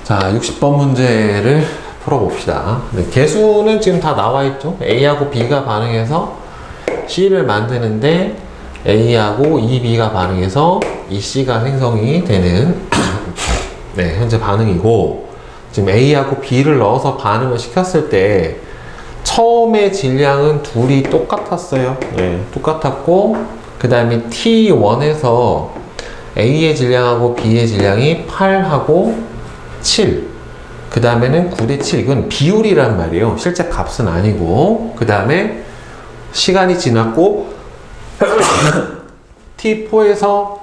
자, 60번 문제를 풀어봅시다. 네, 개수는 지금 다 나와있죠. A하고 B가 반응해서 C를 만드는데 A하고 B가 반응해서 C가 생성이 되는 네, 현재 반응이고, 지금 A하고 B를 넣어서 반응을 시켰을 때 처음에 질량은 둘이 똑같았어요. 네, 똑같았고, 그 다음에 T1에서 A의 질량하고 B의 질량이 8하고 7, 그 다음에는 9대 7. 이건 비율이란 말이에요. 실제 값은 아니고. 그 다음에 시간이 지났고 T4에서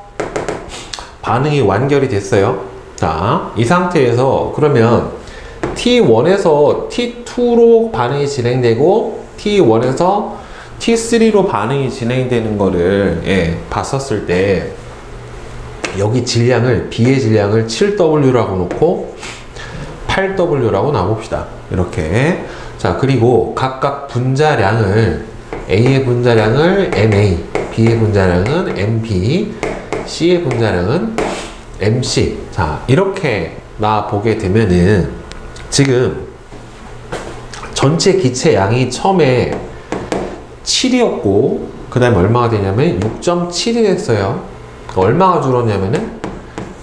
반응이 완결이 됐어요. 자, 이 상태에서 그러면 T1에서 T2로 반응이 진행되고 T1에서 T3로 반응이 진행되는 거를 봤었을 때, 여기 질량을, B의 질량을 7W라고 놓고 8W라고 놔봅시다. 이렇게. 자, 그리고 각각 분자량을, A의 분자량을 MA, B의 분자량은 MB, C의 분자량은 MC. 자, 이렇게 놔보게 되면은 지금 전체 기체 양이 처음에 7이었고, 그 다음에 얼마가 되냐면 6.7이 됐어요. 얼마가 줄었냐면은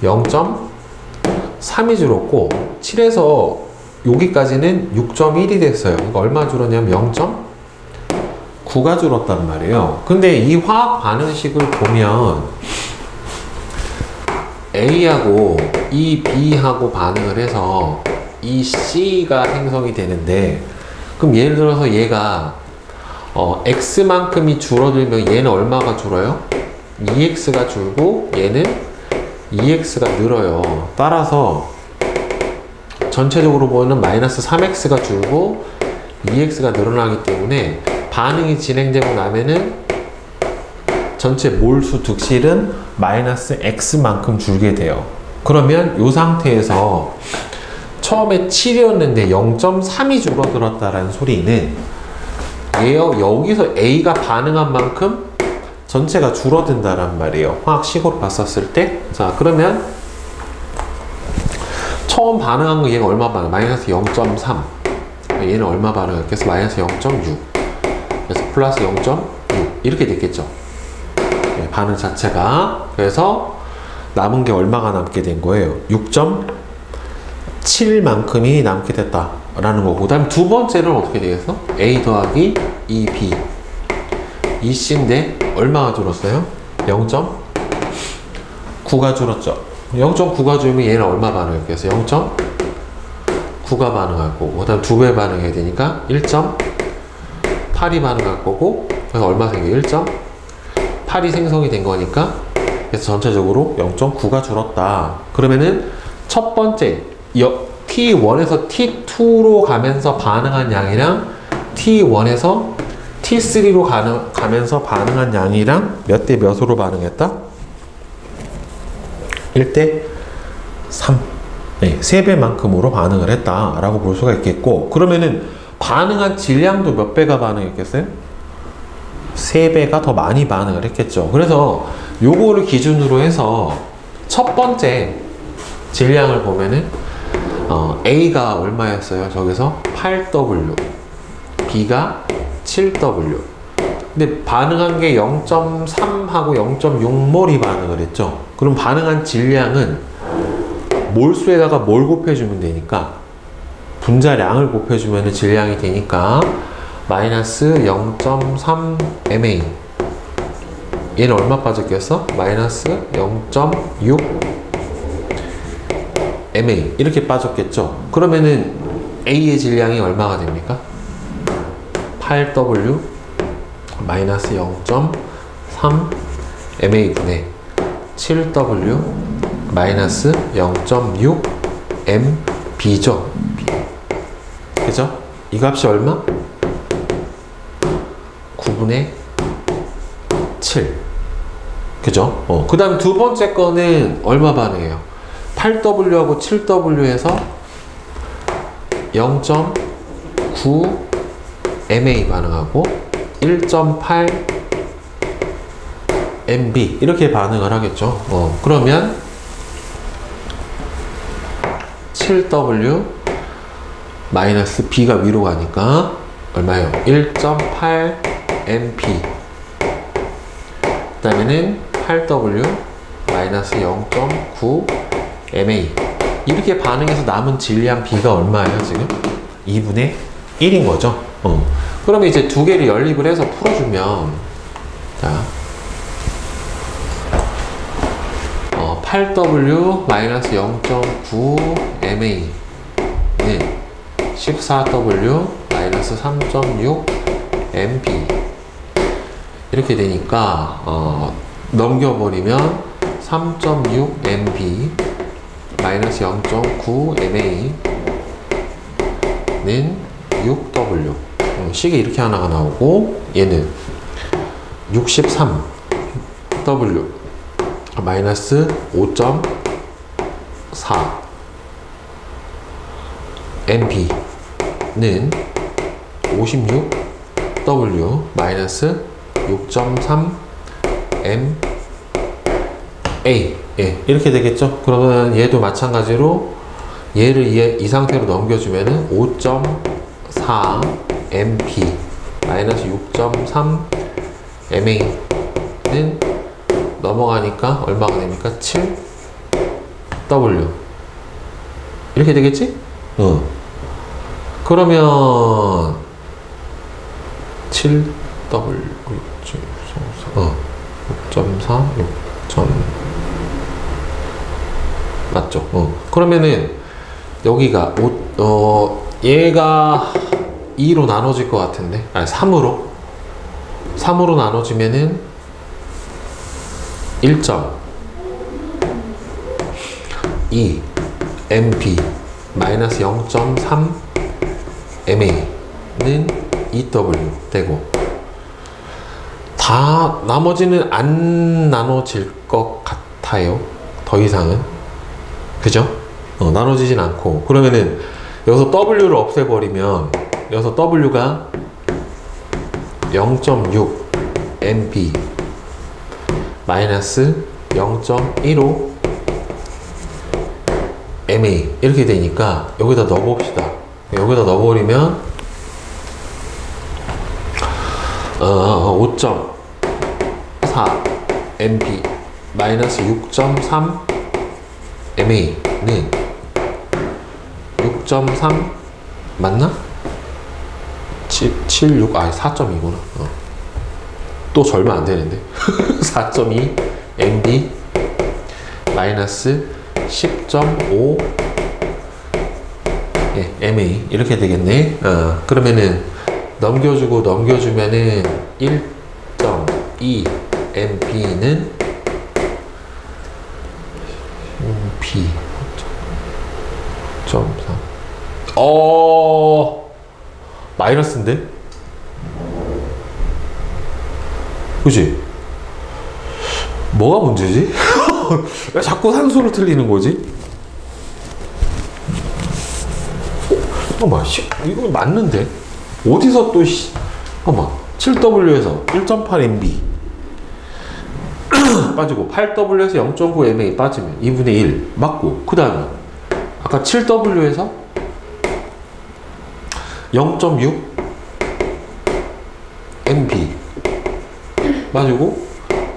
0.3이 줄었고, 7에서 여기까지는 6.1이 됐어요. 그러니까 얼마 줄었냐면 0.9가 줄었단 말이에요. 근데 이 화학 반응식을 보면 A하고 B하고 반응을 해서 C가 생성이 되는데, 그럼 예를 들어서 얘가 X만큼이 줄어들면 얘는 얼마가 줄어요? 2X가 줄고 얘는 2X가 늘어요. 따라서 전체적으로 보면 마이너스 3X가 줄고 2X가 늘어나기 때문에 반응이 진행되고 나면은 전체 몰수 득실은 마이너스 X만큼 줄게 돼요. 그러면 이 상태에서 처음에 7이었는데 0.3이 줄어들었다라는 소리는 여기서 A가 반응한 만큼 전체가 줄어든다란 말이에요. 화학식으로 봤었을 때. 자, 그러면 처음 반응한 거 얘가 얼마 반응? 마이너스 0.3. 얘는 얼마 반응했겠어? 마이너스 0.6. 그래서 플러스 0.6 이렇게 됐겠죠. 네, 반응 자체가. 그래서 남은 게 얼마가 남게 된 거예요? 6.7만큼이 남게 됐다라는 거고, 그 다음 두 번째는 어떻게 되겠어? A 더하기 B. C인데 얼마가 줄었어요? 0.9가 줄었죠. 0.9가 줄면 얘는 얼마 반응했겠어요? 0.9가 반응할 거고, 그 다음 2배 반응해야 되니까 1.8이 반응할 거고, 그래서 얼마 생겨요? 1.8이 생성이 된 거니까, 그래서 전체적으로 0.9가 줄었다. 그러면은 첫 번째 T1에서 T2로 가면서 반응한 양이랑 T1에서 T3로 가면서 반응한 양이랑 몇 대 몇으로 반응했다? 1대 3. 네, 3배만큼으로 반응을 했다라고 볼 수가 있겠고, 그러면은 반응한 질량도 몇 배가 반응했겠어요? 3배가 더 많이 반응을 했겠죠. 그래서 요거를 기준으로 해서 첫 번째 질량을 보면은 A가 얼마였어요? 저기서 8W, B가 7W. 근데 반응한 게 0.3하고 0.6몰이 반응을 했죠. 그럼 반응한 질량은 몰수에다가 뭘 곱해주면 되니까, 분자량을 곱해주면 질량이 되니까 마이너스 0.3 MA. 얘는 얼마 빠졌겠어? 마이너스 0.6 MA 이렇게 빠졌겠죠. 그러면은 A의 질량이 얼마가 됩니까? 8W 마이너스 0.3 MA분의 7W 마이너스 0.6 MB죠. 그죠? 이 값이 얼마? 9분의 7. 그죠? 그 다음 두 번째 거는 얼마 반응해요? 8W하고 7W에서 0.9 MA 반응하고 1.8 MB 이렇게 반응을 하겠죠. 그러면 7W 마이너스 B가 위로 가니까 얼마예요? 1.8 MP. 그 다음에는 8W 마이너스 0.9 MA. 이렇게 반응해서 남은 질량 B가 얼마예요, 지금? 2분의 1인 거죠. 그러면 이제 두 개를 연립을 해서 풀어주면, 자, 8W 마이너스 0.9 MA는 14W 마이너스 3.6 MP. 이렇게 되니까, 넘겨버리면 3.6 MP 마이너스 0.9 MA는 6W. 식이 이렇게 하나가 나오고, 얘는 63W 마이너스 5.4 MP는 56W 마이너스 6.3 MA. 예, 이렇게 되겠죠? 그러면 얘도 마찬가지로 얘를 이 상태로 넘겨주면은 5.4 MP 마이너스 6.3 MA는 넘어가니까 얼마가 됩니까? 7W. 이렇게 되겠지? 그러면 7W 6.4 6. 맞죠? 그러면은 여기가 얘가 2로 나눠질 것 같은데, 아니 3으로 나눠지면은 1.2 MP 마이너스 0.3 MA는 2W 되고, 다 나머지는 안 나눠질 것 같아요. 더 이상은. 그죠? 나눠지진 않고. 그러면은 여기서 W를 없애버리면 여기서 W가 0.6 MP 마이너스 0.15 MA 이렇게 되니까 여기다 넣어봅시다. 여기다 넣어버리면 5.4 MP 마이너스 6.3 MA는 6.3 맞나? 76, 4.2구나. 또 절면 안 되는데. 4.2 MB 마이너스 10.5 MA 이렇게 되겠네. 그러면은 넘겨주고 넘겨주면은 1.2 MP는 B 0.3 마이너스인데? 그치? 뭐가 문제지? 왜 자꾸 산수를 틀리는 거지? 잠깐만, 이거 맞는데? 어디서 또, 잠깐만, 7W에서 1.8MB 빠지고, 8W에서 0.9MA 빠지면 2분의 1 맞고, 그 다음에, 아까 7W에서 0.6 MB 맞고,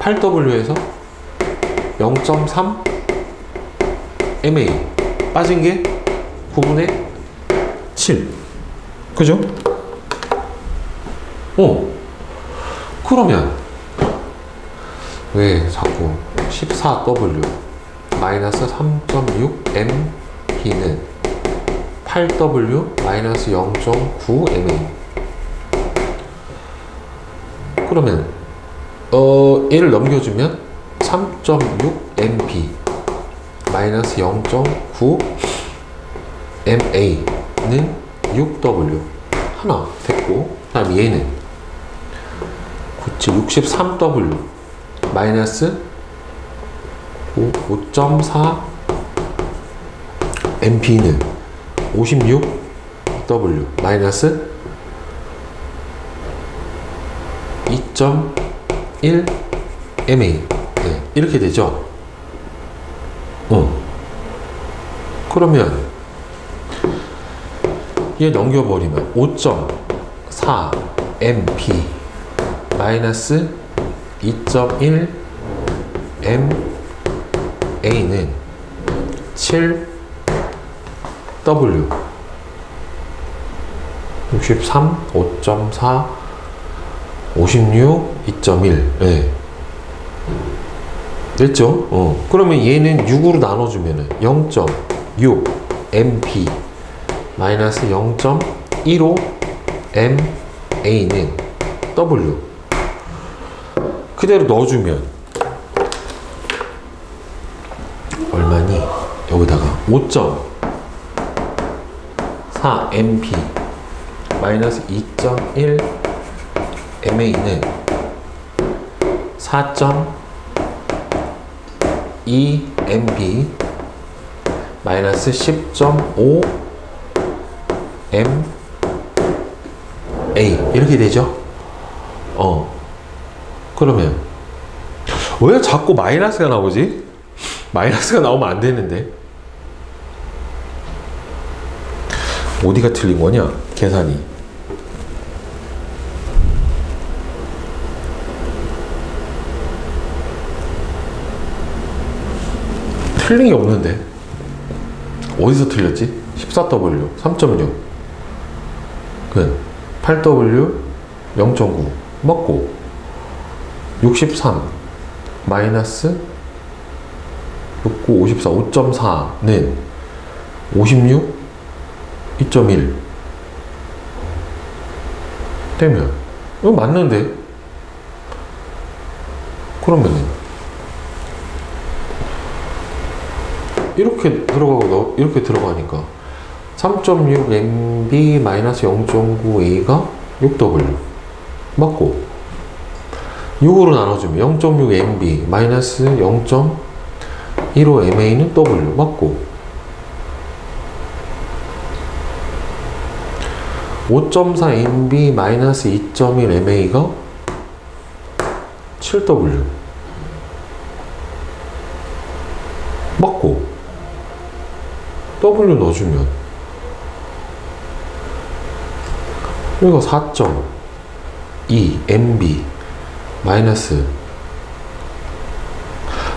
8W에서 0.3 MA 빠진 게 9분의 7. 그죠? 그러면 왜 자꾸 14W 마이너스 3.6 MP는 8W 마이너스 0.9 MA. 그러면 얘를 넘겨주면 3.6 MP 마이너스 0.9 MA는 6W 하나 됐고, 그 다음 얘는 63W 마이너스 5.4 MP는 56W 마이너스 2.1 MA. 네, 이렇게 되죠. 그러면 얘 넘겨버리면 5.4 MP 마이너스 2.1 MA는 7 W 63 5.4 56 2.1 네. 됐죠? 그러면 얘는 6으로 나눠주면은 0.6 MP 마이너스 0.15 MA는 W 그대로 넣어주면 얼마니? 여기다가 5.4 MP 마이너스 2.1 MA는 4.2 MP 마이너스 10.5 MA 이렇게 되죠? 그러면 왜 자꾸 마이너스가 나오지? 마이너스가 나오면 안 되는데 어디가 틀린 거냐? 계산이 틀린 게 없는데 어디서 틀렸지? 14W 3.6 그 8W 0.9 맞고 63 마이너스 69 54 5.4는 56 2.1 되면 이거 맞는데 그러면은 이렇게 들어가고 이렇게 들어가니까 3.6 MB 마이너스 0.9 A가 6W 맞고 6으로 나눠주면 0.6 MB 마이너스 0.15 MA는 W 맞고 5.4 MB 마이너스 2.1 MA가 7W 맞고 W 넣어주면 여기가 4.2 MB 마이너스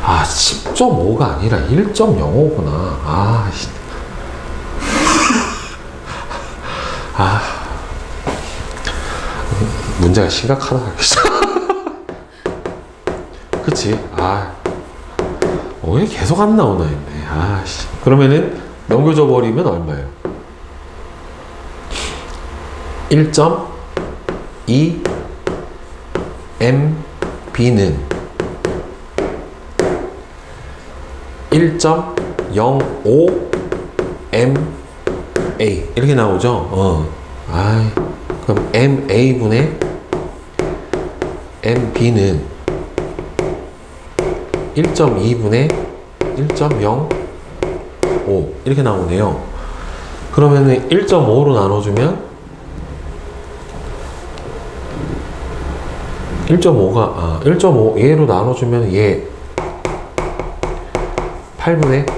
10.5가 아니라 1.05구나 문제가 심각하다 그치? 왜 계속 안 나오나 했네 그러면은 넘겨줘 버리면 얼마예요? 1.2 MB는 1.05 MA 이렇게 나오죠? 그럼 MA분의 MB는 1.2분의 1.05 이렇게 나오네요. 그러면은 1.5로 나눠주면 1.5가 1.5 얘로 나눠주면 얘 8분의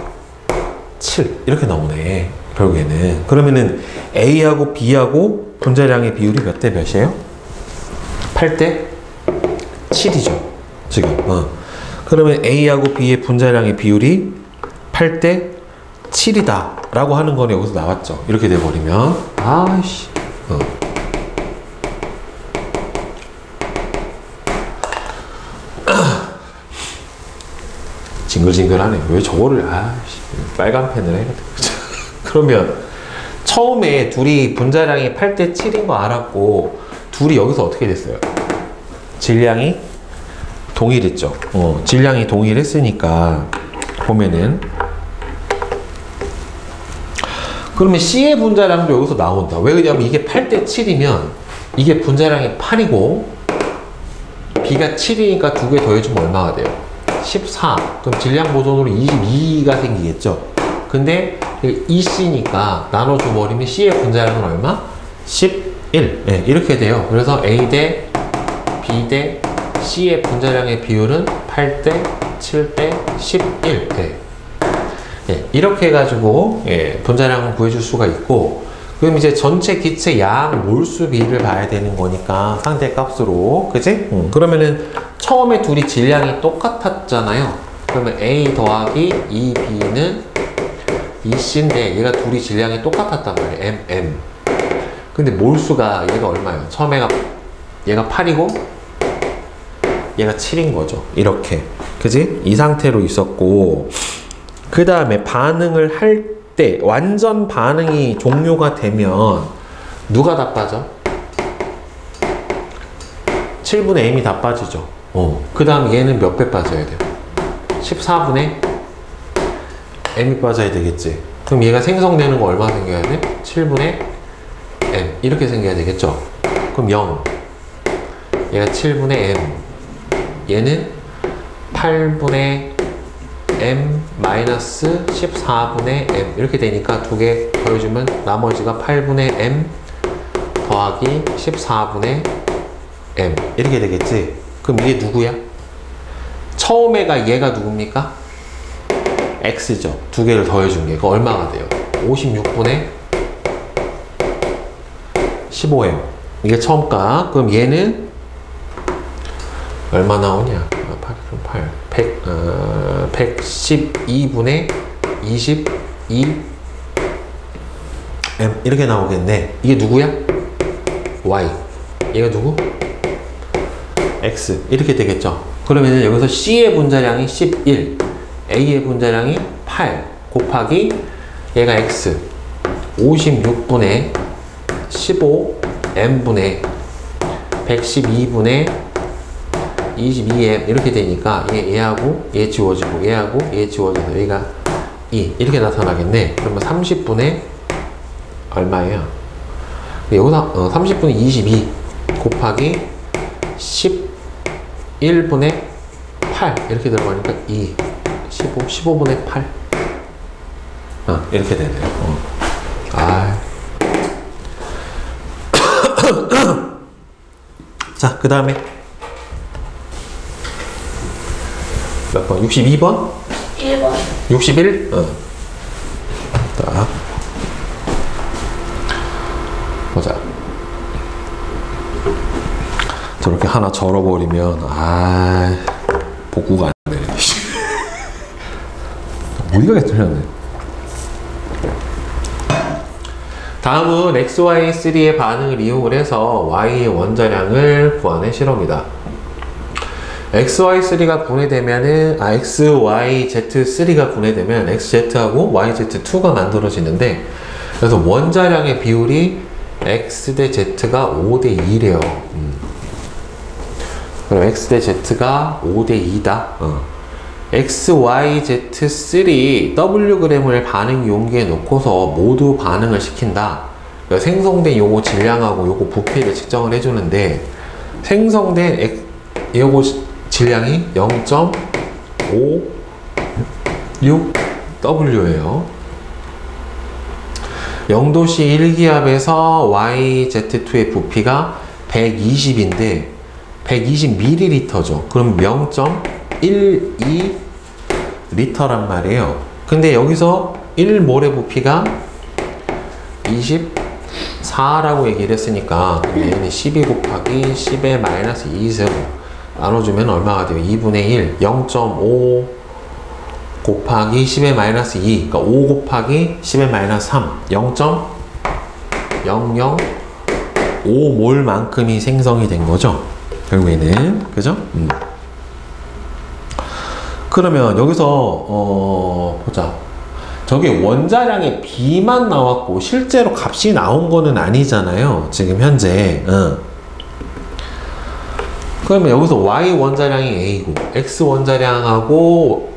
7 이렇게 나오네 결국에는. 그러면은 A하고 B하고 분자량의 비율이 몇 대 몇이에요? 8대 7이죠 지금. 그러면 A하고 B의 분자량의 비율이 8대 7이다 라고 하는 건 여기서 나왔죠. 이렇게 돼버리면 징글징글하네. 왜 저거를 빨간 펜을 해야 돼. 그러면 처음에 둘이 분자량이 8대 7인 거 알았고 둘이 여기서 어떻게 됐어요? 질량이 동일했죠. 질량이 동일했으니까 보면은 그러면 C의 분자량도 여기서 나온다. 왜 그러냐면 이게 8대 7이면 이게 분자량이 8이고 B가 7이니까 두 개 더해주면 얼마가 돼요? 14. 그럼 질량 보존으로 22가 생기겠죠. 근데 EC니까 나눠줘 버리면 C의 분자량은 얼마? 11. 네, 이렇게 돼요. 그래서 A 대 B 대 C의 분자량의 비율은 8대 7대 11. 네. 네, 이렇게 해가지고 분자량을 구해줄 수가 있고, 그럼 이제 전체 기체 양 몰수 비를 봐야 되는 거니까 상대 값으로, 그지? 그러면은 처음에 둘이 질량이 똑같았잖아요. 그러면 A 더하기 EB는 EC인데 얘가 둘이 질량이 똑같았단 말이에요. MM. 근데 몰수가 얘가 얼마예요? 처음에 얘가 8이고 얘가 7인 거죠. 이렇게. 그지? 이 상태로 있었고, 그 다음에 반응을 할 때 완전 반응이 종료가 되면 누가 다 빠져? 7분의 m이 다 빠지죠. 그 다음 얘는 몇 배 빠져야 돼요? 14분의 m이 빠져야 되겠지. 그럼 얘가 생성되는 거 얼마 생겨야 돼? 7분의 m 이렇게 생겨야 되겠죠. 그럼 0, 얘가 7분의 m, 얘는 8분의 m 마이너스 14분의 m 이렇게 되니까 두 개 더해주면 나머지가 8분의 m 더하기 14분의 m 이렇게 되겠지. 그럼 이게 누구야? 처음에가 얘가 누굽니까? x죠. 두 개를 더해준 게. 그 얼마가 돼요? 56분의 15m. 이게 처음 값. 그럼 얘는 얼마 나오냐? 112분의 22 m 이렇게 나오겠네. 이게 누구야? y. 얘가 누구? x. 이렇게 되겠죠. 그러면 여기서 c의 분자량이 11, a의 분자량이 8 곱하기 얘가 x 56분의 15 m분의 112분의 22m 이렇게 되니까 얘하고 얘 지워지고 얘하고 얘 지워져서 얘가 2 이렇게 나타나겠네. 그러면 30분의 얼마예요? 여기서 30분의 22 곱하기 11분의 8 이렇게 들어가니까 2 15분의 8 이렇게 되네요. 자, 그 다음에 몇 번? 62번? 1번. 61? 자, 보자. 저렇게 하나 절어버리면 복구가 안 되네. 어디가 틀렸네. 다음은 XY3의 반응을 이용을 해서 Y의 원자량을 구하는 실험이다. XY3가 분해되면은, XYZ3가 분해되면 XZ하고 YZ2가 만들어지는데, 그래서 원자량의 비율이 X 대 Z가 5대 2래요. 그럼 X 대 Z가 5대 2다. XYZ3 Wg을 반응 용기에 놓고서 모두 반응을 시킨다. 그러니까 생성된 요거 질량하고 요거 부피를 측정을 해주는데, 생성된 요거 질량이 0.56W예요. 0도씨 1기압에서 YZ2의 부피가 120인데 120ml죠. 그럼 0.12L란 말이에요. 근데 여기서 1몰의 부피가 24라고 얘기를 했으니까 얘는 12 곱하기 10의 마이너스 2승 나눠주면 얼마가 돼요? 2분의 1 0.5 곱하기 10의 마이너스 2 그러니까 5 곱하기 10의 마이너스 3 0.005몰 만큼이 생성이 된 거죠. 결국에는 그죠? 그러면 여기서 보자. 저게 원자량의 B만 나왔고 실제로 값이 나온 거는 아니잖아요. 지금 현재. 그러면 여기서 Y 원자량이 A고 X 원자량하고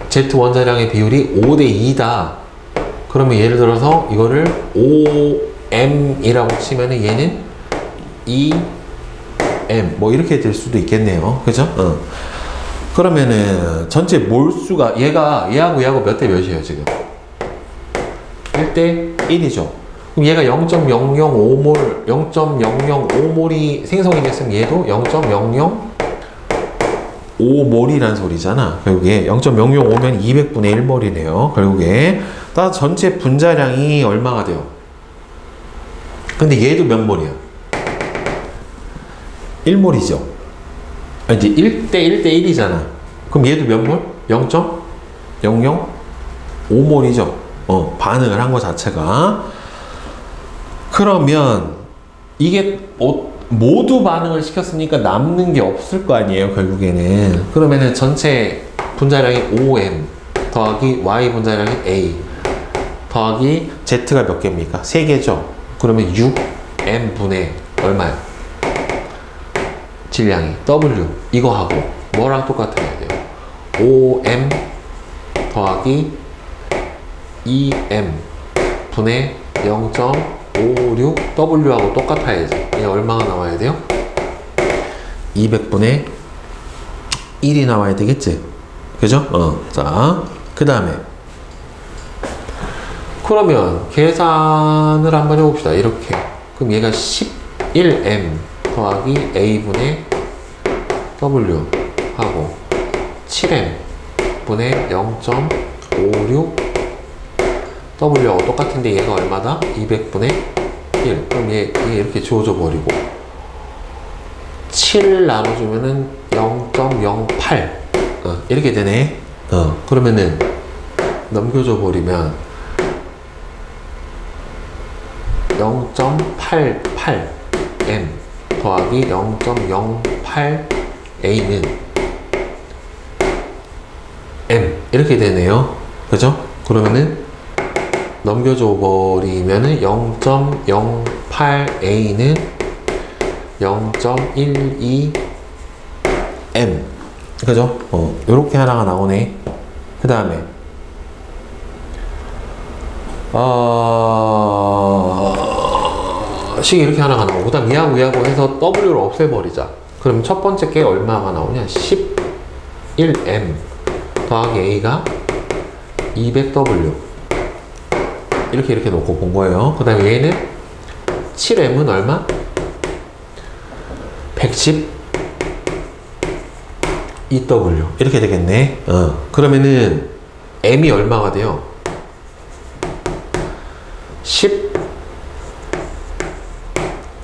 Z 원자량의 비율이 5대 2다. 그러면 예를 들어서 이거를 5M이라고 치면은 얘는 2M 뭐 이렇게 될 수도 있겠네요. 그죠? 그러면은 전체 몰수가 얘하고 몇 대 몇이에요 지금? 1대 1이죠. 그럼 얘가 0.005몰 0.005몰이 생성이 됐으면 얘도 0.005몰이란 소리잖아. 결국에 0.005면 200분의 1몰이네요. 결국에 따라서 전체 분자량이 얼마가 돼요? 근데 얘도 몇 몰이야? 1몰이죠. 이제 1대 1대 1이잖아. 그럼 얘도 몇 몰? 0.005몰이죠. 반응을 한 거 자체가. 그러면 이게 모두 반응을 시켰으니까 남는 게 없을 거 아니에요, 결국에는. 그러면은 전체 분자량이 5m 더하기 y 분자량이 a 더하기 z가 몇 개입니까? 3개죠. 그러면 6m 분의 얼마야? 질량이 w. 이거하고 뭐랑 똑같아야 돼요? 5m 더하기 2m 분의 0.56W하고 똑같아야지. 이게 얼마가 나와야 돼요? 200분의 1이 나와야 되겠지? 그죠? 자, 그 다음에 그러면 계산을 한번 해봅시다. 이렇게. 그럼 얘가 11m 더하기 A분의 W 하고 7m 분의 0.56 W하고 똑같은데 얘가 얼마다? 200분의 1. 그럼 얘 이렇게 지워져 버리고 7 나눠주면은 0.08 이렇게 되네. 그러면은 넘겨줘 버리면 0.88m 더하기 0.08A는 M 이렇게 되네요. 그죠? 그러면은 넘겨줘 버리면은 0.08A는 0.12M 그죠? 요렇게 하나가 나오네. 그 다음에 식 이렇게 하나가 나오고 그 다음 이하고 이하고 해서 W를 없애버리자. 그럼 첫 번째 게 얼마가 나오냐? 11M 더하기 A가 200W 이렇게 놓고 본 거예요. 그 다음에 얘는 7M은 얼마? 112W 이렇게 되겠네. 그러면은 M이 얼마가 돼요?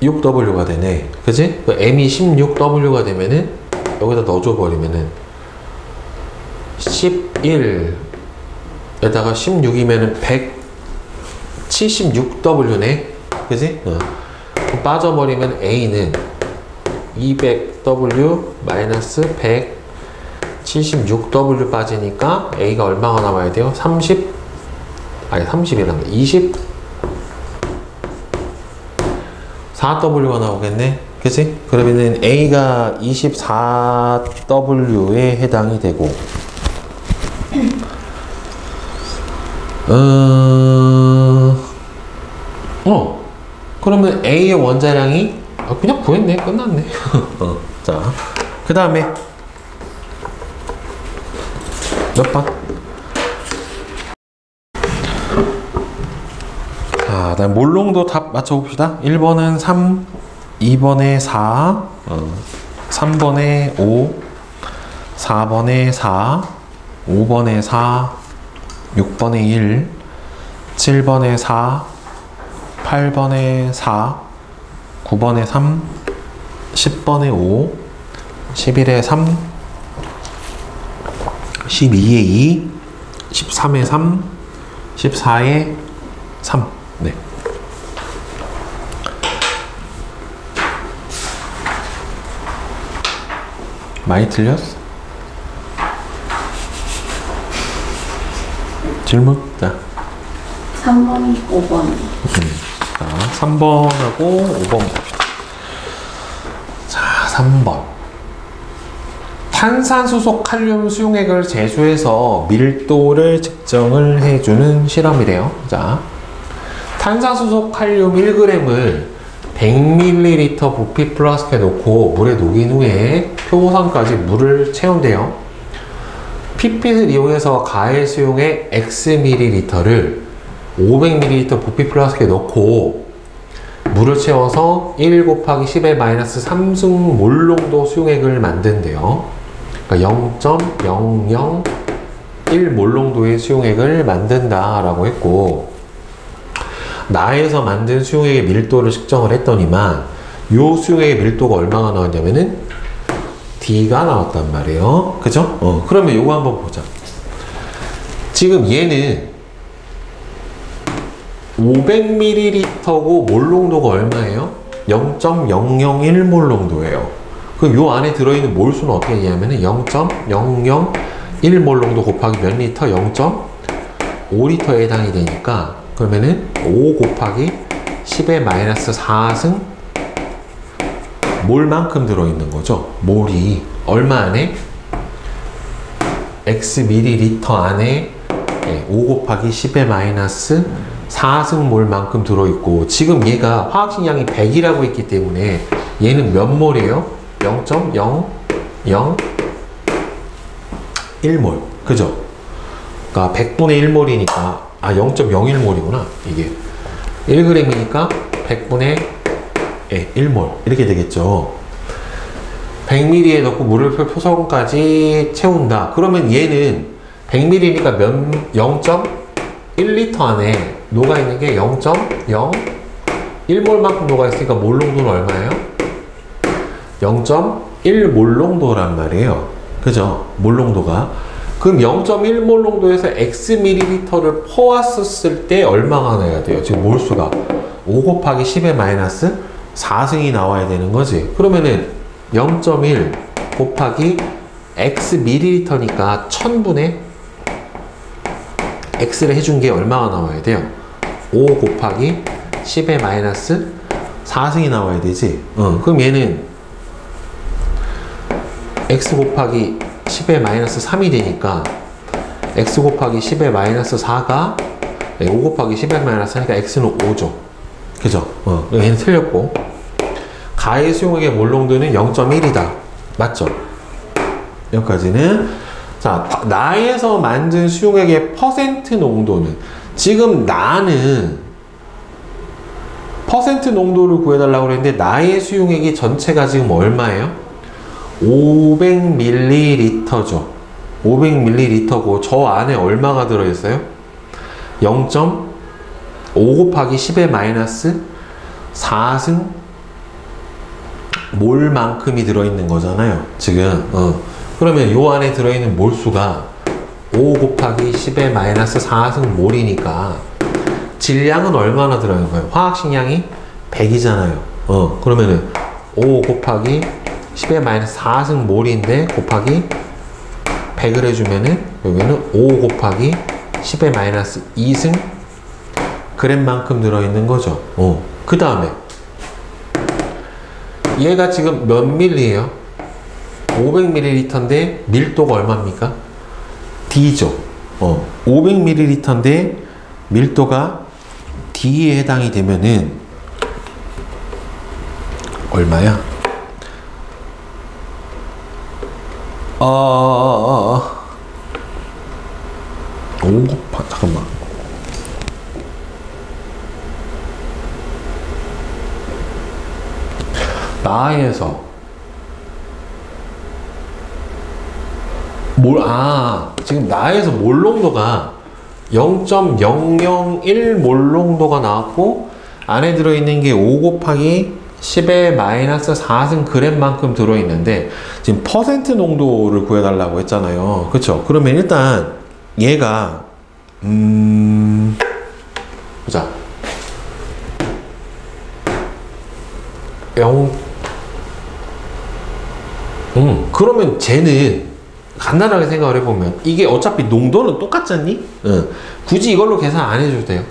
16W가 되네. 그치? M이 16W가 되면은 여기다 넣어줘 버리면은 11에다가 16이면은 176W네. 그치? 빠져버리면 A는 200W 마이너스 176W 빠지니까 A가 얼마가 남아야 돼요? 24W가 나오겠네. 그치? 그러면은 A가 24W에 해당이 되고 그러면 A의 원자량이 그냥 구했네. 끝났네. 자, 그 다음에 몇 번? 자, 다음 몰롱도 답 맞춰봅시다. 1번은 3, 2번에 4, 3번에 5, 4번에 4, 5번에 4, 6번에 1, 7번에 4, 8번에 4, 9번에 3, 10번에 5, 11에 3, 12에 2, 13에 3, 14에 3. 네. 많이 틀렸어? 질문? 자. 3번, 5번. 자, 3번하고 5번 봅시다. 자, 3번. 탄산수소 칼륨 수용액을 제수해서 밀도를 측정을 해주는 실험이래요. 자, 탄산수소 칼륨 1g을 100ml 부피 플라스크에 넣고 물에 녹인 후에 표고산까지 물을 채운대요. 핏빛을 이용해서 가해 수용액 Xml를 500ml 부피 플라스크에 넣고 물을 채워서 1 곱하기 10의 마이너스 3승 몰농도 수용액을 만든대요. 그러니까 0.001 몰농도의 수용액을 만든다 라고 했고, 나에서 만든 수용액의 밀도를 측정을 했더니만 요 수용액의 밀도가 얼마가 나왔냐면은 D가 나왔단 말이에요. 그죠? 그러면 요거 한번 보자. 지금 얘는 500ml고 몰농도가 얼마예요? 0.001몰 농도예요. 그럼 요 안에 들어있는 몰수는 어떻게 되냐면은 0.001몰 농도 곱하기 몇 리터? 0.5리터에 해당이 되니까 그러면은 5 곱하기 10의 마이너스 4승 몰만큼 들어있는 거죠. 몰이 얼마 안에? x 밀리리터 안에 5 곱하기 10의 마이너스 4승몰만큼 들어있고 지금 얘가 화학식량이 100이라고 했기 때문에 얘는 몇 몰이에요? 0.001몰 그죠? 그러니까 100분의 1몰이니까 0.01몰이구나 이게 1g이니까 100분의 1몰 이렇게 되겠죠. 100ml에 넣고 물을 표성까지 채운다. 그러면 얘는 100ml니까 0.1리터 안에 녹아있는 게 0.01몰만큼 녹아있으니까 몰농도는 얼마예요? 0.1몰농도란 말이에요. 그죠? 몰농도가. 그럼 0.1몰농도에서 Xml를 퍼왔었을 때 얼마가 나야 돼요? 지금 몰수가 5 곱하기 10의 마이너스 4승이 나와야 되는 거지. 그러면은 0.1 곱하기 Xml니까 1000분의 X를 해준 게 얼마가 나와야 돼요? 5 곱하기 10의 마이너스 4승이 나와야 되지. 그럼 얘는 X 곱하기 10의 마이너스 3이 되니까 X 곱하기 10의 마이너스 4가 5 곱하기 10의 마이너스 4니까 X는 5죠. 그죠? 얘는 틀렸고 가의 수용액의 몰농도는 0.1이다. 맞죠? 여기까지는. 자, 나에서 만든 수용액의 퍼센트 농도는 지금 나는 퍼센트 농도를 구해달라고 그랬는데 나의 수용액이 전체가 지금 얼마예요? 500ml죠. 500ml고 저 안에 얼마가 들어있어요? 0.5 곱하기 10의 마이너스 4승 몰만큼이 들어있는 거잖아요. 지금. 그러면 요 안에 들어있는 몰수가 5 곱하기 10의 마이너스 4승 몰이니까 질량은 얼마나 들어있는 거예요? 화학식량이 100이잖아요. 그러면은 5 곱하기 10의 마이너스 4승 몰인데 곱하기 100을 해주면은 여기는 5 곱하기 10의 마이너스 2승 그램만큼 들어있는 거죠. 그 다음에 얘가 지금 몇 밀리예요? 500ml인데 밀도가 얼마입니까? D죠. 500ml인데 밀도가 D에 해당이 되면은 얼마야? 5 곱하 잠깐만. 나에서 지금 나에서 몰농도가 0.001 몰농도가 나왔고 안에 들어있는 게 5 곱하기 10의 마이너스 4승 그램만큼 들어있는데 지금 퍼센트 농도를 구해달라고 했잖아요. 그쵸? 그러면 일단 얘가 보자. 0 그러면 쟤는 간단하게 생각을 해보면 이게 어차피 농도는 똑같잖니? 굳이 이걸로 계산 안 해줘도 돼요.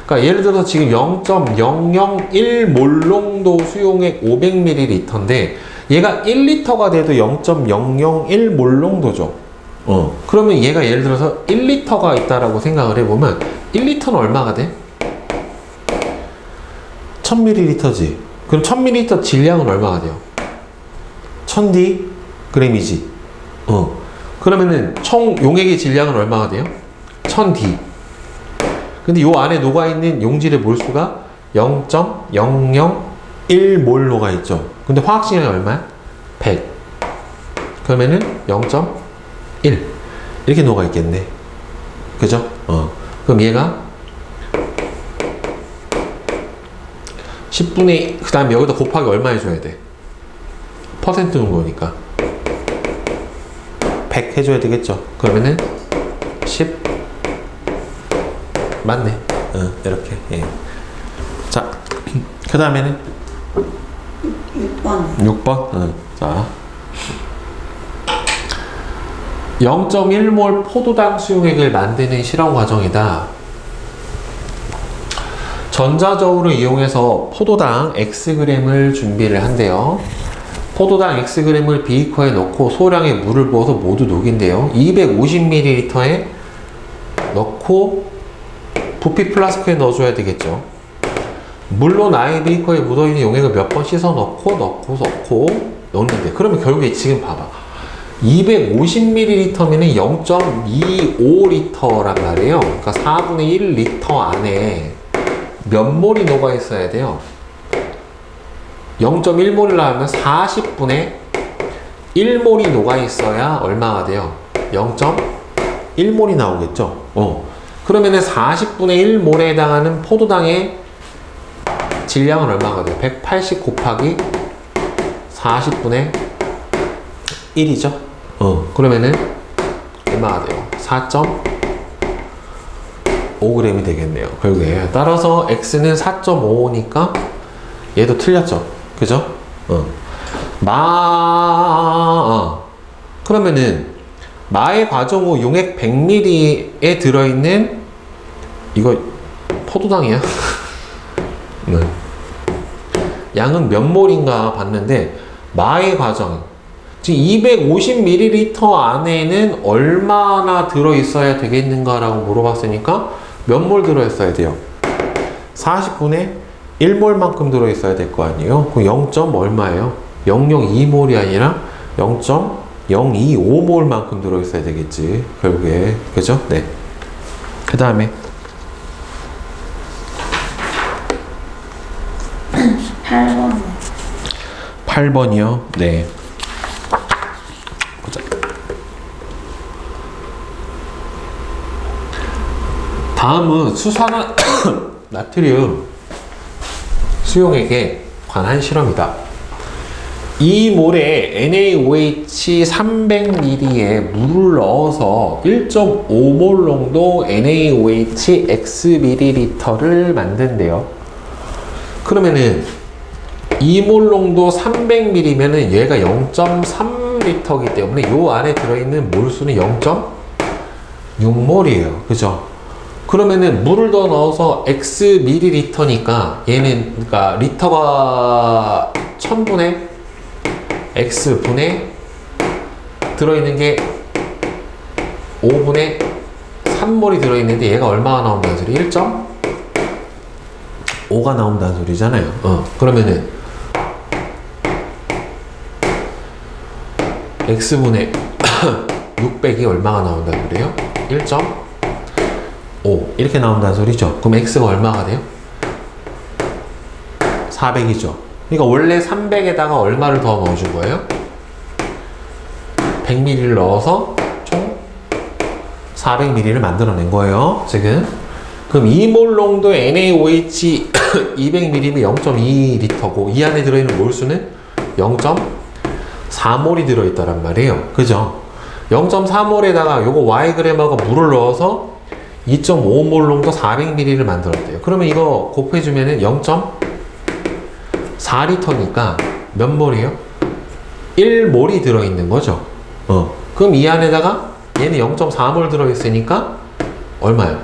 그러니까 예를 들어서 지금 0.001 몰농도 수용액 500ml인데 얘가 1리터가 돼도 0.001 몰농도죠. 그러면 얘가 예를 들어서 1리터가 있다라고 생각을 해보면 1리터는 얼마가 돼? 1000ml지. 그럼 1000ml 질량은 얼마가 돼요? 1000dg이지. 그러면은 총 용액의 질량은 얼마가 돼요? 1000d. 근데 요 안에 녹아있는 용질의 몰수가 0.001몰 녹아있죠. 근데 화학식량이 얼마야? 100. 그러면은 0.1 이렇게 녹아있겠네. 그죠? 그럼 얘가 10분의 그 다음에 여기다 곱하기 얼마 해줘야 돼? 퍼센트 넣은 거니까 100 해줘야 되겠죠. 그러면은 10 맞네. 이렇게. 예. 자, 그 다음에는 6번. 6번. 자, 0.1몰 포도당 수용액을 만드는 실험 과정이다. 전자저울을 이용해서 포도당 Xg을 준비를 한대요. 포도당 Xg을 비이커에 넣고 소량의 물을 부어서 모두 녹인대요. 250ml에 넣고 부피 플라스크에 넣어줘야 되겠죠. 물론 아예 비이커에 묻어있는 용액을 몇 번 씻어 넣고 넣는데, 그러면 결국에 지금 봐봐. 250ml면 0.25L란 말이에요. 그러니까 4분의 1리터 안에 몇 몰이 녹아 있어야 돼요? 0.1몰이라 하면 40분의 1몰이 녹아 있어야 얼마가 돼요? 0.1몰이 나오겠죠? 그러면은 40분의 1몰에 해당하는 포도당의 질량은 얼마가 돼요? 180 곱하기 40분의 1이죠? 그러면은 얼마가 돼요? 4.5g이 되겠네요. 결국에. 따라서 X는 4.55니까 얘도 틀렸죠? 그죠? 그러면은 마의 과정 후 용액 100ml에 들어있는 이거 포도당이야? 네. 양은 몇 몰인가 봤는데 마의 과정 지금 250ml 안에는 얼마나 들어있어야 되겠는가 라고 물어봤으니까 몇 몰 들어있어야 돼요? 40분의 1몰만큼 들어있어야 될 거 아니에요? 그럼 0. 얼마예요? 002몰이 아니라 0.025몰만큼 들어있어야 되겠지, 결국에. 그죠? 네. 그 다음에 8번. 8번이요? 네. 보자. 다음은 수산화 나트륨 수용액에 관한 실험이다. 이 몰에 NaOH 300ml에 물을 넣어서 1.5몰 농도 NaOH Xml를 만든대요. 그러면은 2몰 농도 300ml면은 얘가 0.3L이기 때문에 요 안에 들어있는 몰수는 0.6몰이에요. 그죠? 그러면은 물을 더 넣어서 Xml니까 얘는, 그러니까 리터가 1000분의 X분의 들어있는 게 5분의 3몰이 들어있는데 얘가 얼마가 나온다는 소리? 1.5가 나온다는 소리잖아요. 그러면은 X분의 600이 얼마가 나온다는 소리예요? 1.5 이렇게 나온다는 소리죠. 그럼 X가 얼마가 돼요? 400이죠. 그러니까 원래 300에다가 얼마를 더 넣어준 거예요? 100ml를 넣어서 총 400ml를 만들어낸 거예요, 지금. 그럼 2몰 농도 NaOH 200ml면 0.2L고 이 안에 들어있는 몰수는 0.4몰이 들어있다란 말이에요. 그죠? 0.4몰에다가 요거 Yg하고 물을 넣어서 2.5몰 농도 400ml를 만들었대요. 그러면 이거 곱해주면은 0.4L니까 몇 몰이에요? 1몰이 들어있는 거죠. 그럼 이 안에다가 얘는 0.4몰 들어있으니까 얼마예요?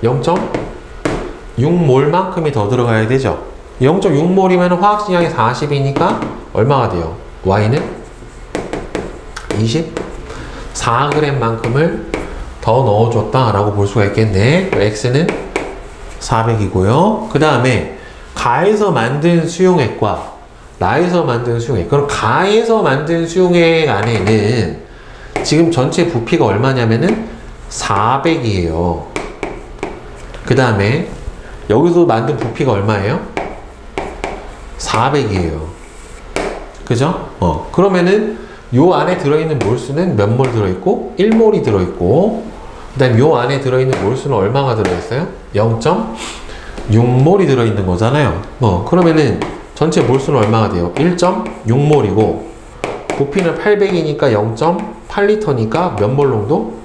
0.6몰만큼이 더 들어가야 되죠. 0.6몰이면 화학식량이 40이니까 얼마가 돼요? Y는 24g만큼을 더 넣어줬다라고 볼 수가 있겠네. X는 400이고요. 그 다음에 가에서 만든 수용액과 라에서 만든 수용액. 그럼 가에서 만든 수용액 안에는 지금 전체 부피가 얼마냐면은 400이에요. 그 다음에 여기서 만든 부피가 얼마예요? 400이에요. 그죠? 그러면은 요 안에 들어있는 몰수는 몇 몰 들어있고? 1몰이 들어있고, 그 다음에 요 안에 들어있는 몰수는 얼마가 들어있어요? 6몰이 들어있는 거잖아요. 그러면은 전체 몰수는 얼마가 돼요? 1.6몰이고 부피는 800이니까 0.8리터니까 몇 몰 농도?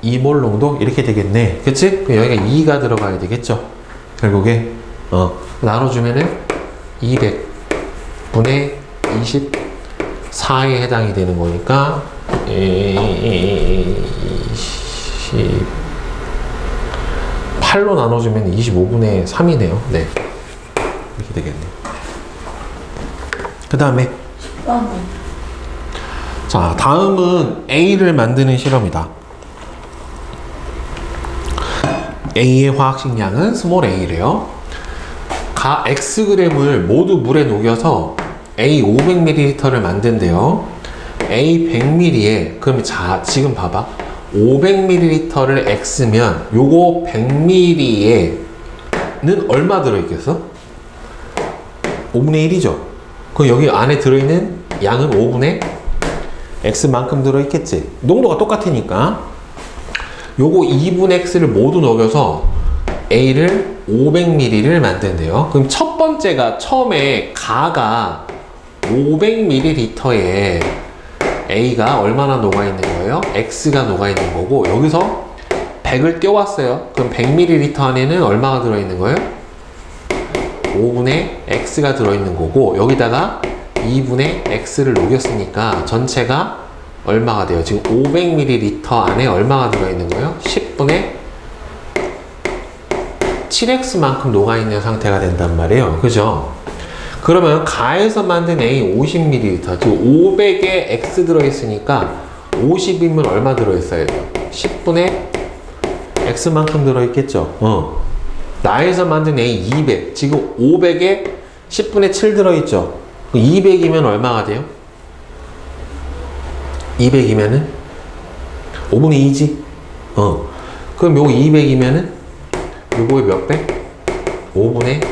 2몰 농도? 이렇게 되겠네. 그치? 그럼 여기가 2가 들어가야 되겠죠? 결국에 나눠주면은 200분의 24에 해당이 되는 거니까 8로 나눠주면 25분의 3이네요. 네. 이렇게 되겠네요. 그 다음에 10번. 자, 다음은 A를 만드는 실험이다. A의 화학식량은 스몰 a래요. 가 Xg을 모두 물에 녹여서 A 500ml를 만든대요. A 100ml에 그럼 자 지금 봐봐. 500ml를 X면 요거 100ml에는 얼마 들어있겠어? 5분의 1이죠. 그럼 여기 안에 들어있는 양은 5분의 X만큼 들어있겠지. 농도가 똑같으니까 요거 2분의 X를 모두 녹여서 A를 500ml를 만든대요. 그럼 첫 번째가 처음에 가가 500ml에 A가 얼마나 녹아있는 거예요? X가 녹아있는 거고 여기서 100을 띄워왔어요. 그럼 100ml 안에는 얼마가 들어있는 거예요? 5분의 X가 들어있는 거고 여기다가 2분의 X를 녹였으니까 전체가 얼마가 돼요? 지금 500ml 안에 얼마가 들어있는 거예요? 10분의 7X만큼 녹아있는 상태가 된단 말이에요. 그죠? 그러면 가에서 만든 A 50ml, 즉 500에 X 들어있으니까 50이면 얼마 들어있어야 돼요? 10분의 X만큼 들어있겠죠? 나에서 만든 A 200, 지금 500에 10분의 7 들어있죠? 200이면 얼마가 돼요? 200이면은 5분의 2지? 그럼 요거 200이면은 요거의 몇 배? 5분의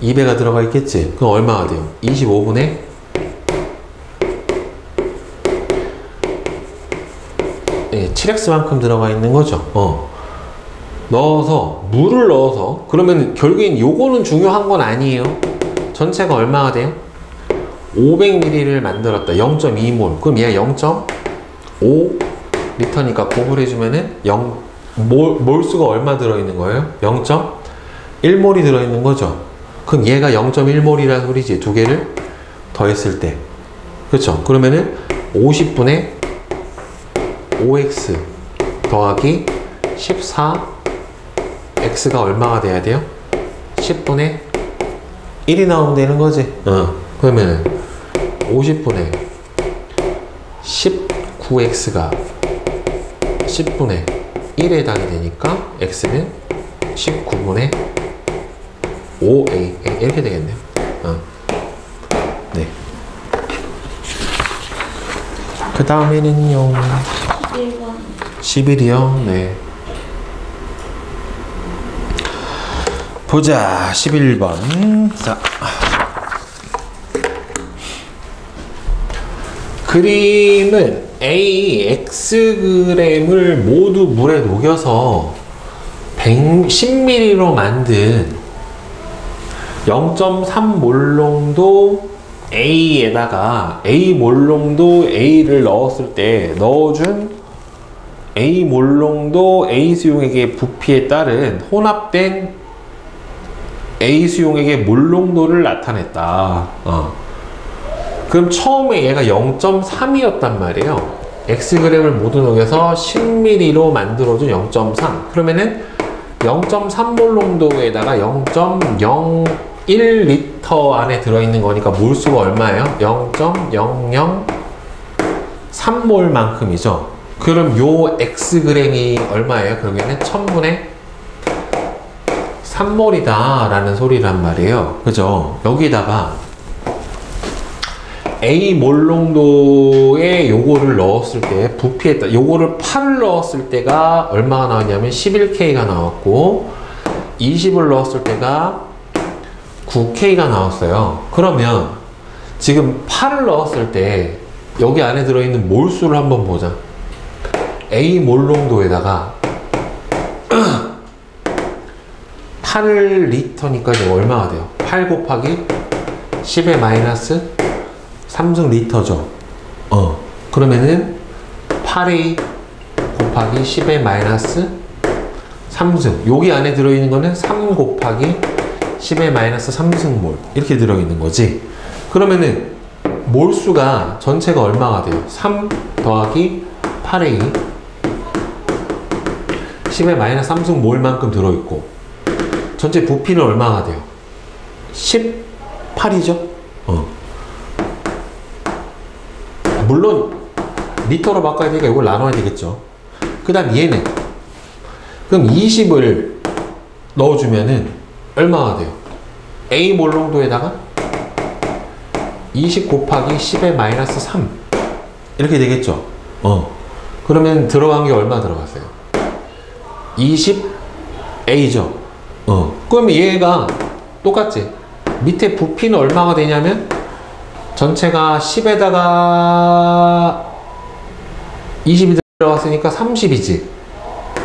2배가 들어가 있겠지? 그럼 얼마가 돼요? 25분의 7X만큼 들어가 있는 거죠. 넣어서 물을 넣어서 그러면 결국엔 요거는 중요한 건 아니에요. 전체가 얼마가 돼요? 500ml를 만들었다. 0.2몰. 그럼 얘가 0.5리터니까 곱을 해주면은 몰수가 얼마 들어있는 거예요? 0.1몰이 들어있는 거죠. 그럼 얘가 0.1몰이라는 소리지. 두 개를 더했을 때. 그렇죠? 그러면은 50분의 5x 더하기 14x가 얼마가 돼야 돼요? 10분의 1이 나오면 되는 거지. 그러면은 50분의 19x가 10분의 1에 해당이 되니까 x는 19분의 5a 이렇게 되겠네요. 네. 그 다음에는요 11번. 11이요. 네. 보자. 11번. 자. 그림은 A, Xg을 모두 물에 녹여서 10ml로 만든 0.3몰농도 A에다가 A몰농도 A를 넣었을 때 넣어준 A몰농도 A수용액의 부피에 따른 혼합된 A수용액의 몰농도를 나타냈다. 그럼 처음에 얘가 0.3이었단 말이에요. Xg을 모두 녹여서 10ml로 만들어준 0.3. 그러면은 0.3몰 농도에다가 0.01리터 안에 들어있는 거니까 몰수가 얼마예요? 0.003몰 만큼이죠. 그럼 요 Xg이 얼마예요? 결국에는 1000분의 3몰이다 라는 소리란 말이에요. 그죠? 여기다가 A 몰농도에 요거를 넣었을 때 부피에 따라 요거를 8을 넣었을 때가 얼마가 나왔냐면 11K가 나왔고 20을 넣었을 때가 9K가 나왔어요. 그러면 지금 8을 넣었을 때 여기 안에 들어있는 몰수를 한번 보자. A 몰농도에다가 8리터니까 지금 얼마가 돼요? 8 곱하기 10의 마이너스 3승 리터죠. 그러면은 8A 곱하기 10의 마이너스 3승. 여기 안에 들어있는 거는 3 곱하기 10의 마이너스 3승몰. 이렇게 들어있는 거지. 그러면은 몰수가 전체가 얼마가 돼요? 3 더하기 8A 10의 마이너스 3승몰만큼 들어있고, 전체 부피는 얼마가 돼요? 18이죠? 물론 리터로 바꿔야 되니까 이걸 나눠야 되겠죠. 그 다음 얘는 그럼 20을 넣어주면은 얼마가 돼요? A 몰농도에다가 20 곱하기 10의 마이너스 3 이렇게 되겠죠. 그러면 들어간 게 얼마 들어갔어요? 20A죠. 그럼 얘가 똑같지? 밑에 부피는 얼마가 되냐면 전체가 10에다가 20이 들어갔으니까 30이지.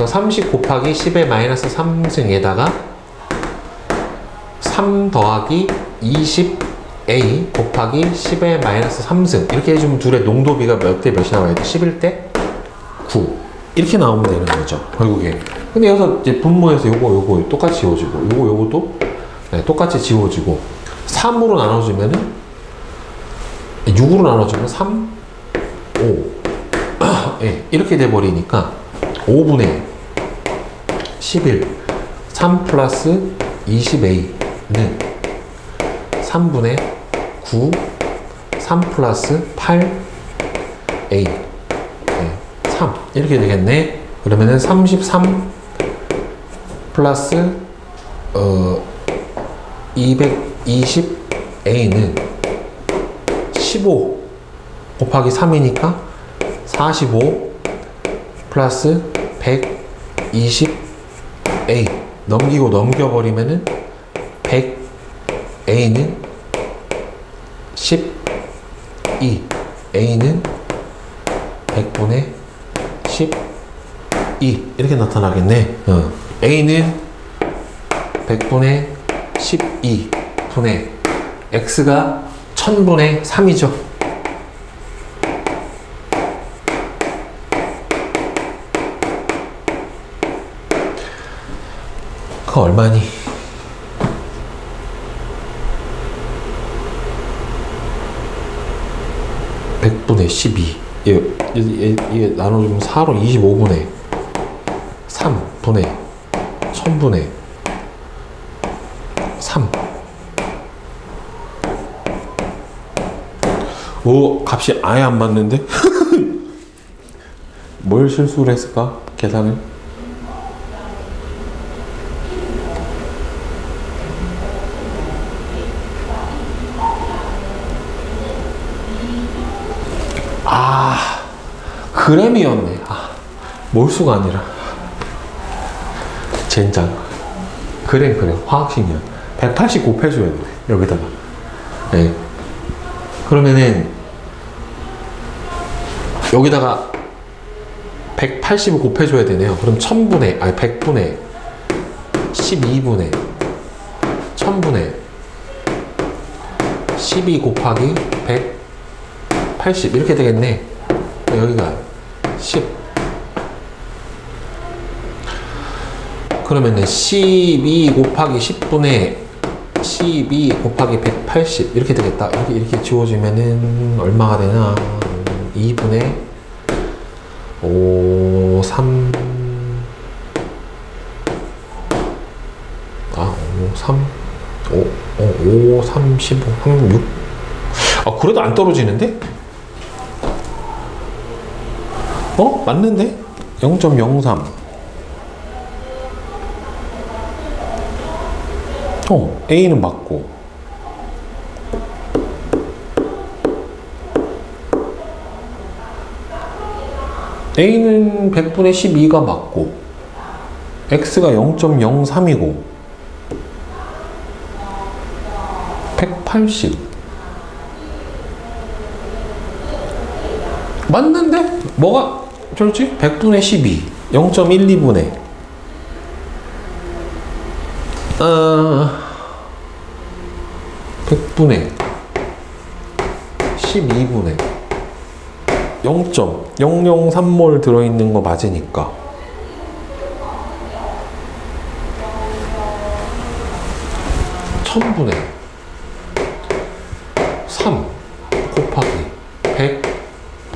30 곱하기 10의 마이너스 3승에다가 3 더하기 20A 곱하기 10의 마이너스 3승 이렇게 해주면 둘의 농도비가 몇 대 몇이 나와야 돼? 11대 9 이렇게 나오면 되는 거죠, 결국에. 근데 여기서 이제 분모에서 요거 똑같이 지워지고 요것도 똑같이 지워지고 3으로 나눠주면은 6으로 나눠주면 3, 5 네, 이렇게 돼버리니까 5분의 11 3 플러스 20A는 3분의 9 3 플러스 8A 3 이렇게 되겠네. 그러면은 33 플러스 220A는 15 곱하기 3이니까 45 플러스 120A 넘기고 넘겨버리면은 100A는 12 A는 100분의 12 이렇게 나타나겠네. A는 100분의 12분의 X가 1000분의 3이죠. 그 얼마니? (100분의 12) 이게 나눠주면 4로 25분의 3분의 1000분의 3. 오, 값이 아예 안 맞는데? 뭘 실수를 했을까? 계산을? 그램이었네. 몰수가 아니라 젠장. 그램 화학식량 180 곱해줘야 돼 여기다가. 네. 그러면은 여기다가 180을 곱해줘야 되네요. 그럼 1000분의 100분의 12분의 1000분의 12 곱하기 180 이렇게 되겠네. 여기가 10. 그러면은 12 곱하기 10분의 12 곱하기 180 이렇게 되겠다. 이렇게 지워지면은 얼마가 되나? 2분의 5, 3 5, 3, 15, 36 그래도 안 떨어지는데? 맞는데? 0.03 A는 맞고 A는 100분의 12가 맞고 X가 0.03이고 180 맞는데? 뭐가 저렇지? 100분의 12 0.12분의 100분의 12분의 0.003몰 들어있는 거 맞으니까 1000분의 3 곱하기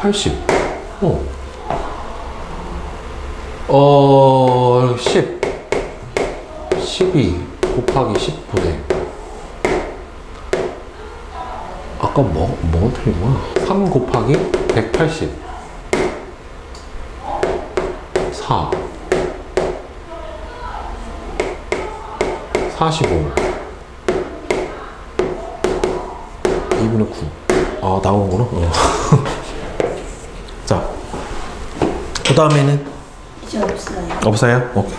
180 10 12 곱하기 10분의 아까 뭐가 틀린 거야? 3 곱하기 180 4 45 2분의 9 아 나오는구나 자 그 다음에는 이제 없어요. 없어요? 오케이